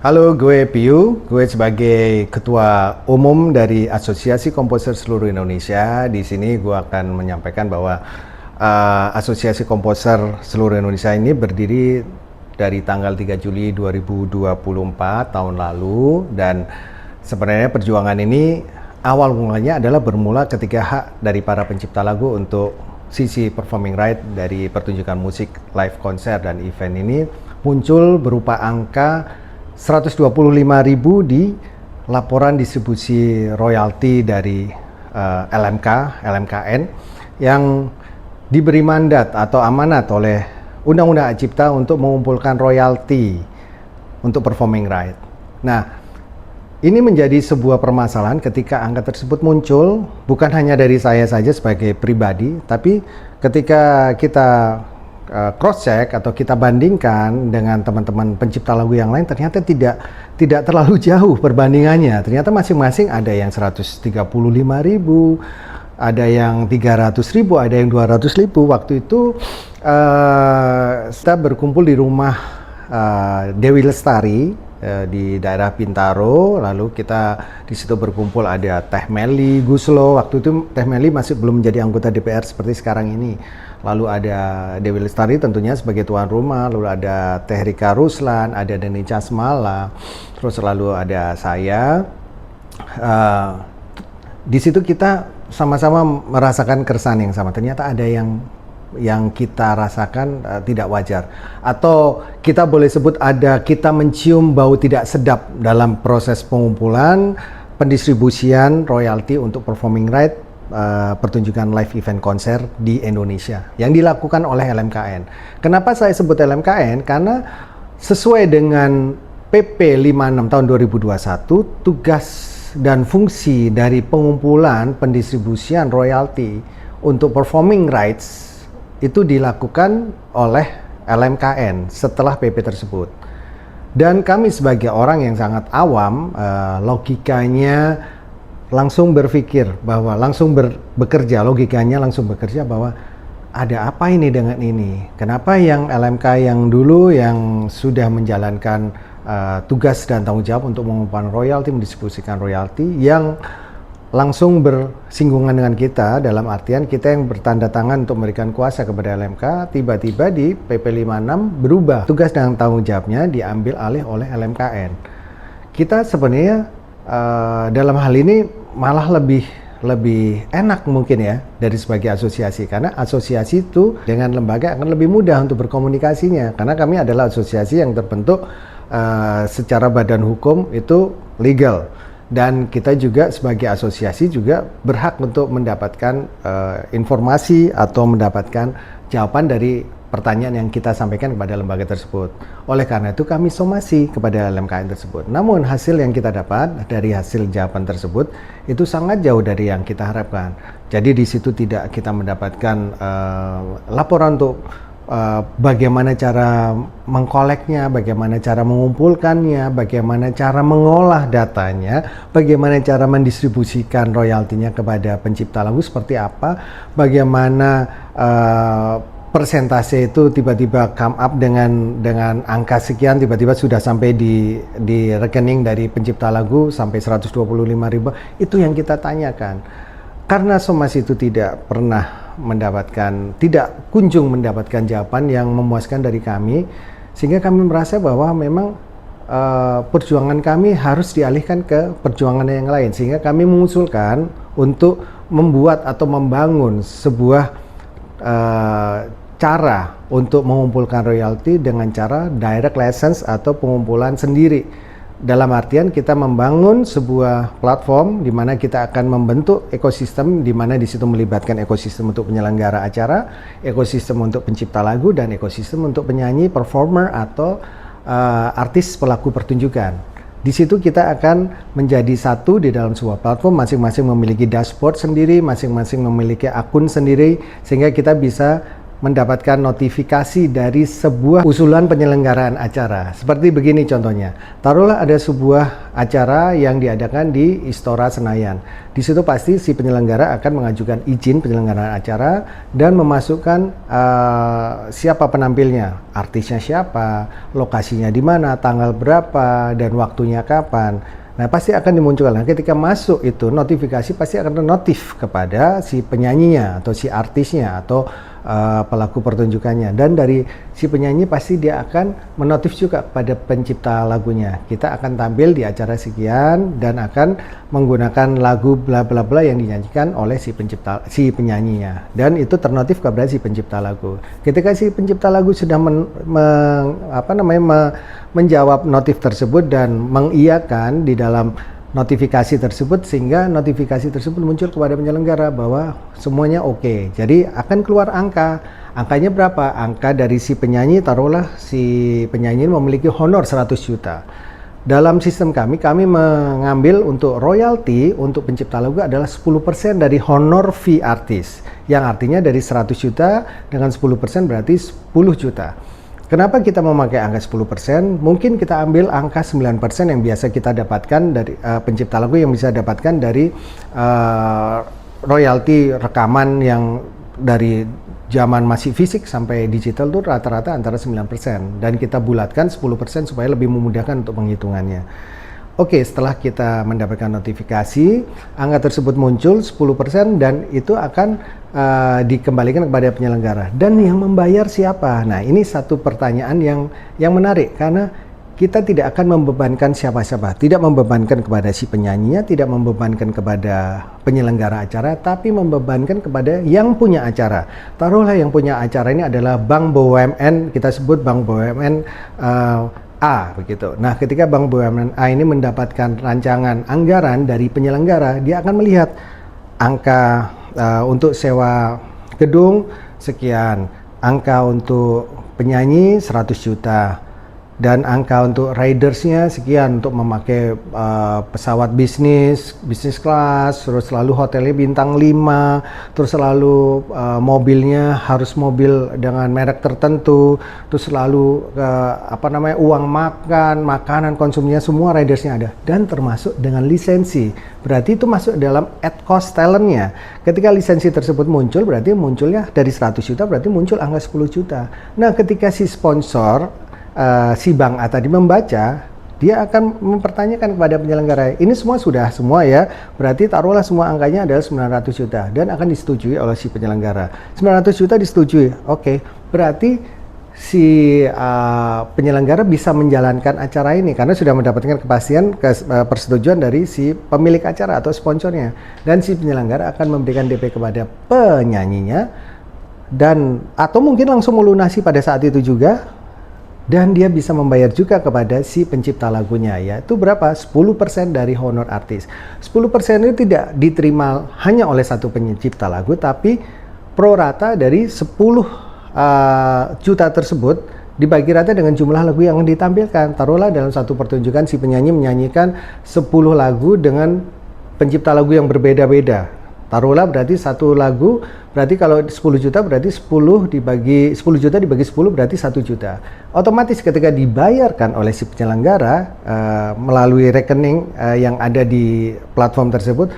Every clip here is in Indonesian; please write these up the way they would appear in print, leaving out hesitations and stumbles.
Halo, gue Piu. Gue sebagai Ketua Umum dari Asosiasi Komposer Seluruh Indonesia. Di sini gue akan menyampaikan bahwa Asosiasi Komposer Seluruh Indonesia ini berdiri dari tanggal 3 Juli 2024 tahun lalu, dan sebenarnya perjuangan ini awal mulanya adalah bermula ketika hak dari para pencipta lagu untuk sisi performing right dari pertunjukan musik, live konser dan event ini muncul berupa angka 125.000 di laporan distribusi royalti dari LMKN yang diberi mandat atau amanat oleh Undang-Undang Hak Cipta untuk mengumpulkan royalti untuk performing right. Nah, ini menjadi sebuah permasalahan ketika angka tersebut muncul, bukan hanya dari saya saja sebagai pribadi, tapi ketika kita cross check atau kita bandingkan dengan teman-teman pencipta lagu yang lain, ternyata tidak terlalu jauh perbandingannya. Ternyata masing-masing ada yang 135.000, ada yang 300.000, ada yang 200.000. Waktu itu kita berkumpul di rumah Dewi Lestari di daerah Bintaro, lalu kita di situ berkumpul, ada Teh Meli Guslo. Waktu itu Teh Meli masih belum menjadi anggota DPR seperti sekarang ini. Lalu ada Dewi Lestari tentunya sebagai tuan rumah, lalu ada Teh Rika Ruslan, ada Deni Casmala, terus lalu ada saya. Di situ kita sama-sama merasakan keresahan yang sama. Ternyata ada yang kita rasakan tidak wajar, atau kita boleh sebut kita mencium bau tidak sedap dalam proses pengumpulan pendistribusian royalti untuk performing right pertunjukan live event konser di Indonesia yang dilakukan oleh LMKN. Kenapa saya sebut LMKN? Karena sesuai dengan PP 56 tahun 2021, tugas dan fungsi dari pengumpulan pendistribusian royalti untuk performing rights itu dilakukan oleh LMKN setelah PP tersebut. Dan kami sebagai orang yang sangat awam, logikanya langsung berpikir bahwa logikanya langsung bekerja bahwa ada apa ini dengan ini? Kenapa yang LMK yang dulu yang sudah menjalankan tugas dan tanggung jawab untuk mengumpulkan royalti, mendistribusikan royalti, yang langsung bersinggungan dengan kita, dalam artian kita yang bertanda tangan untuk memberikan kuasa kepada LMK, tiba-tiba di PP 56 berubah. Tugas dan tanggung jawabnya diambil alih oleh LMKN. Kita sebenarnya dalam hal ini malah lebih enak mungkin ya dari sebagai asosiasi, karena asosiasi itu dengan lembaga akan lebih mudah untuk berkomunikasinya, karena kami adalah asosiasi yang terbentuk secara badan hukum itu legal, dan kita juga sebagai asosiasi juga berhak untuk mendapatkan informasi atau mendapatkan jawaban dari pertanyaan yang kita sampaikan kepada lembaga tersebut. Oleh karena itu kami somasi kepada LMKN tersebut. Namun hasil yang kita dapat dari hasil jawaban tersebut itu sangat jauh dari yang kita harapkan. Jadi di situ tidak kita mendapatkan laporan untuk bagaimana cara mengkoleknya, bagaimana cara mengumpulkannya, bagaimana cara mengolah datanya, bagaimana cara mendistribusikan royaltinya kepada pencipta lagu seperti apa, bagaimana persentase itu tiba-tiba come up dengan angka sekian, tiba-tiba sudah sampai di rekening dari pencipta lagu sampai 125.000. Itu yang kita tanyakan. Karena somasi itu tidak kunjung mendapatkan jawaban yang memuaskan dari kami, sehingga kami merasa bahwa memang perjuangan kami harus dialihkan ke perjuangan yang lain, sehingga kami mengusulkan untuk membuat atau membangun sebuah cara untuk mengumpulkan royalti dengan cara direct license atau pengumpulan sendiri. Dalam artian kita membangun sebuah platform di mana kita akan membentuk ekosistem, di mana di situ melibatkan ekosistem untuk penyelenggara acara, ekosistem untuk pencipta lagu, dan ekosistem untuk penyanyi, performer atau artis pelaku pertunjukan. Di situ kita akan menjadi satu di dalam sebuah platform, masing-masing memiliki dashboard sendiri, masing-masing memiliki akun sendiri, sehingga kita bisa mendapatkan notifikasi dari sebuah usulan penyelenggaraan acara. Seperti begini contohnya, taruhlah ada sebuah acara yang diadakan di Istora Senayan. Di situ pasti si penyelenggara akan mengajukan izin penyelenggaraan acara dan memasukkan siapa penampilnya, artisnya siapa, lokasinya di mana, tanggal berapa, dan waktunya kapan. Nah, pasti akan dimunculkan. Nah, ketika masuk itu notifikasi pasti akan notif kepada si penyanyinya atau si artisnya atau pelaku pertunjukannya, dan dari si penyanyi pasti dia akan menotif juga kepada pencipta lagunya. Kita akan tampil di acara sekian dan akan menggunakan lagu bla bla bla yang dinyanyikan oleh si penyanyinya, dan itu ternotif kepada si pencipta lagu. Ketika si pencipta lagu sudah menjawab notif tersebut dan mengiyakan di dalam notifikasi tersebut, sehingga notifikasi tersebut muncul kepada penyelenggara bahwa semuanya oke. Jadi akan keluar angkanya berapa? Angka dari si penyanyi, taruhlah si penyanyi memiliki honor 100 juta. Dalam sistem kami mengambil untuk royalti untuk pencipta lagu adalah 10% dari honor fee artis, yang artinya dari 100 juta dengan 10% berarti 10 juta. Kenapa kita memakai angka 10%? Mungkin kita ambil angka 9% yang biasa kita dapatkan dari pencipta lagu yang bisa dapatkan dari royalti rekaman yang dari zaman masih fisik sampai digital tuh rata-rata antara 9%, dan kita bulatkan 10% supaya lebih memudahkan untuk penghitungannya. Oke, setelah kita mendapatkan notifikasi, angka tersebut muncul 10% dan itu akan dikembalikan kepada penyelenggara. Dan yang membayar siapa? Nah, ini satu pertanyaan yang menarik, karena kita tidak akan membebankan siapa-siapa, tidak membebankan kepada si penyanyinya, tidak membebankan kepada penyelenggara acara, tapi membebankan kepada yang punya acara. Taruhlah yang punya acara ini adalah Bank BUMN, kita sebut Bank BUMN A begitu. Nah, ketika Bank BUMN A ini mendapatkan rancangan anggaran dari penyelenggara, dia akan melihat angka untuk sewa gedung sekian, angka untuk penyanyi 100 juta, dan angka untuk ridersnya sekian untuk memakai pesawat bisnis kelas, terus selalu hotelnya bintang 5, terus selalu mobilnya harus mobil dengan merek tertentu, terus selalu uang makan, makanan, konsumnya semua ridersnya ada, dan termasuk dengan lisensi. Berarti itu masuk dalam add cost talentnya. Ketika lisensi tersebut muncul, berarti munculnya dari 100 juta, berarti muncul angka 10 juta. Nah, ketika si sponsor si Bank A tadi membaca, dia akan mempertanyakan kepada penyelenggara, ini semua ya, berarti taruhlah semua angkanya adalah 900 juta dan akan disetujui oleh si penyelenggara. 900 juta disetujui, oke, berarti si penyelenggara bisa menjalankan acara ini karena sudah mendapatkan kepastian persetujuan dari si pemilik acara atau sponsornya, dan si penyelenggara akan memberikan DP kepada penyanyinya, dan atau mungkin langsung melunasi pada saat itu juga. Dan dia bisa membayar juga kepada si pencipta lagunya, yaitu berapa? 10% dari honor artis. 10% itu tidak diterima hanya oleh satu pencipta lagu, tapi pro rata dari 10 juta tersebut dibagi rata dengan jumlah lagu yang ditampilkan. Taruhlah dalam satu pertunjukan si penyanyi menyanyikan 10 lagu dengan pencipta lagu yang berbeda-beda. Taruhlah berarti satu lagu, berarti kalau 10 juta berarti 10 juta dibagi 10 berarti 1 juta. Otomatis ketika dibayarkan oleh si penyelenggara melalui rekening yang ada di platform tersebut,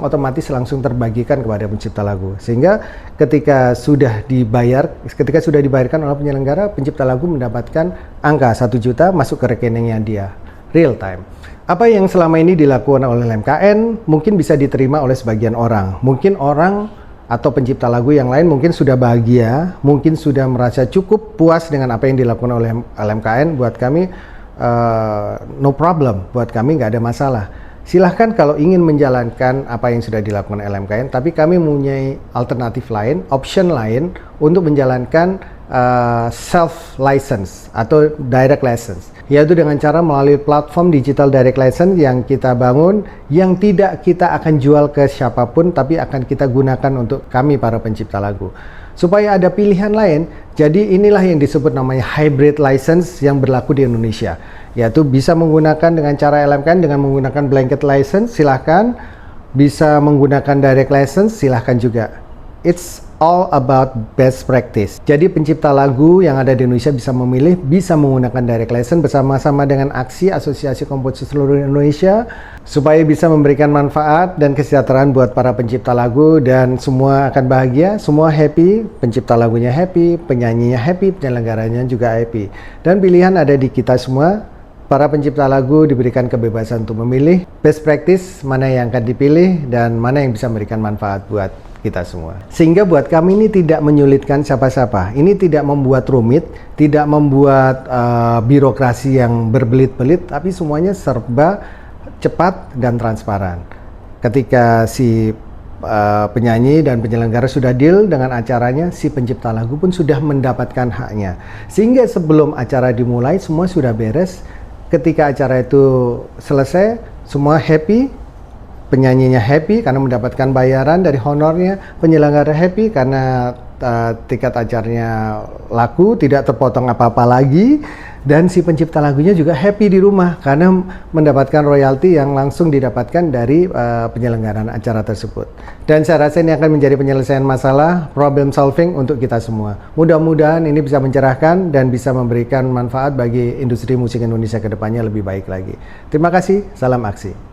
otomatis langsung terbagikan kepada pencipta lagu. Sehingga ketika sudah dibayarkan oleh penyelenggara, pencipta lagu mendapatkan angka 1 juta masuk ke rekeningnya dia, real time. Apa yang selama ini dilakukan oleh LMKN mungkin bisa diterima oleh sebagian orang. Mungkin orang atau pencipta lagu yang lain mungkin sudah bahagia, mungkin sudah merasa cukup puas dengan apa yang dilakukan oleh LMKN. Buat kami no problem, buat kami nggak ada masalah. Silahkan kalau ingin menjalankan apa yang sudah dilakukan LMKN, tapi kami mempunyai alternatif lain, option lain untuk menjalankan self-license atau direct license, yaitu dengan cara melalui platform digital direct license yang kita bangun, yang tidak kita akan jual ke siapapun, tapi akan kita gunakan untuk kami para pencipta lagu. Supaya ada pilihan lain, jadi inilah yang disebut namanya hybrid license yang berlaku di Indonesia, yaitu bisa menggunakan dengan cara LMKN dengan menggunakan blanket license, silahkan. Bisa menggunakan direct license, silahkan juga. It's all about best practice. Jadi pencipta lagu yang ada di Indonesia bisa memilih, bisa menggunakan direct license bersama-sama dengan aksi Asosiasi Komposer seluruh Indonesia supaya bisa memberikan manfaat dan kesejahteraan buat para pencipta lagu, dan semua akan bahagia, semua happy, pencipta lagunya happy, penyanyinya happy, penyelenggaranya juga happy. Dan pilihan ada di kita semua. Para pencipta lagu diberikan kebebasan untuk memilih best practice mana yang akan dipilih dan mana yang bisa memberikan manfaat buat kita semua. Sehingga buat kami ini tidak menyulitkan siapa-siapa. Ini tidak membuat rumit, tidak membuat birokrasi yang berbelit-belit, tapi semuanya serba cepat dan transparan. Ketika si penyanyi dan penyelenggara sudah deal dengan acaranya, si pencipta lagu pun sudah mendapatkan haknya. Sehingga sebelum acara dimulai semua sudah beres. Ketika acara itu selesai, semua happy, penyanyinya happy karena mendapatkan bayaran dari honornya, penyelenggara happy karena tiket acaranya laku, tidak terpotong apa-apa lagi, dan si pencipta lagunya juga happy di rumah karena mendapatkan royalti yang langsung didapatkan dari penyelenggaraan acara tersebut. Dan saya rasa ini akan menjadi penyelesaian masalah, problem solving untuk kita semua. Mudah-mudahan ini bisa mencerahkan dan bisa memberikan manfaat bagi industri musik Indonesia ke depannya lebih baik lagi. Terima kasih, salam aksi.